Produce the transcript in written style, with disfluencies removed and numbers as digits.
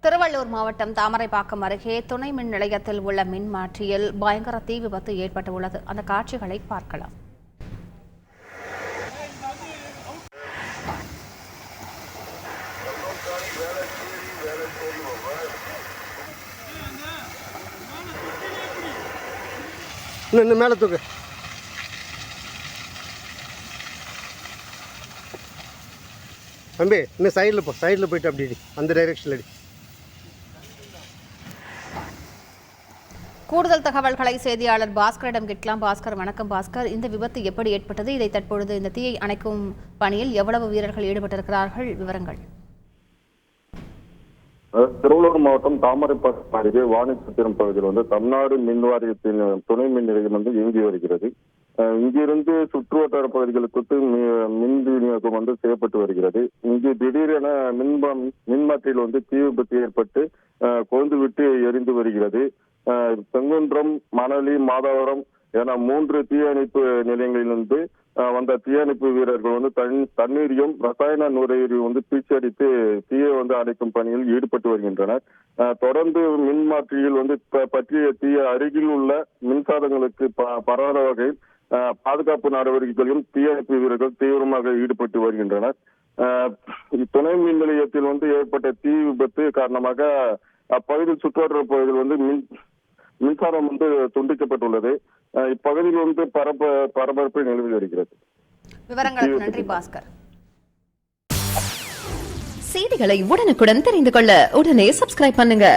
திருவள்ளூர் மாவட்டம் தாமரைப்பாக்கம் அருகே துணை மின் நிலையத்தில் உள்ள மின் மாற்றியில் பயங்கர தீ விபத்து ஏற்பட்டுள்ளது. அந்த காட்சிகளை பார்க்கலாம். மேல தூக்கு. தம்பி இன்னும் சைடில் போ, சைடில் போயிட்டு அப்படி அந்த டைரெக்ஷனில் அடி. கூடுதல் தகவல்களை செய்தியாளர் பாஸ்கரிடம் கேட்கலாம். பாஸ்கர், வணக்கம். பாஸ்கர், இந்த விபத்து எப்படி ஏற்பட்டது? இதை தற்பொழுது இந்த தீயை அணைக்கும் பணியில் எவ்வளவு வீரர்கள் ஈடுபட்டிருக்கிறார்கள்? விவரங்கள். திருவள்ளூர் மாவட்டம் தாமரைப்பாக்கம் அருகே வாணிசத்திரம் பகுதியில் தமிழ்நாடு மின் வாரியத்தின் துணை மின் நிலையம் இயங்கி வருகிறது. இங்கிருந்து சுற்றுவட்டார பகுதிகளுக்கு மின் விநியோகம் செய்யப்பட்டு வருகிறது. இங்கு திடீரென மின்மாற்றியில் தீ விபத்து ஏற்பட்டு கொழுந்து விட்டு எரிந்து வருகிறது. செங்குன்றம், மணலி, மாதவரம் என 3 தீயணைப்பு நிலையங்களிலிருந்து வந்த தீயணைப்பு வீரர்கள் தண்ணீரையும் ரசாயன நுரையீரையும் பீச்சடித்து தீயை அணைக்கும் பணியில் ஈடுபட்டு வருகின்றனர். தொடர்ந்து மின்மாற்றியில் பற்றிய தீய அருகில் உள்ள மின்சாரங்களுக்கு பரவாத வகையில் பாதுகாப்பு நடவடிக்கைகளிலும் தீயணைப்பு வீரர்கள் தீவிரமாக ஈடுபட்டு வருகின்றனர். துணை மின் நிலையத்தில் ஏற்பட்ட தீ விபத்து காரணமாக அப்பகுதியில் சுற்றுவட்டார பகுதியில் மின்சாரம் துண்டிக்கப்பட்டுள்ளது. இப்பகுதியில் பரபரப்பு நிலவி வருகிறது. விவரங்களுக்கு நன்றி பாஸ்கர். செய்திகளை உடனுக்குடன் தெரிந்து கொள்ள உடனே சப்ஸ்கிரைப் பண்ணுங்க.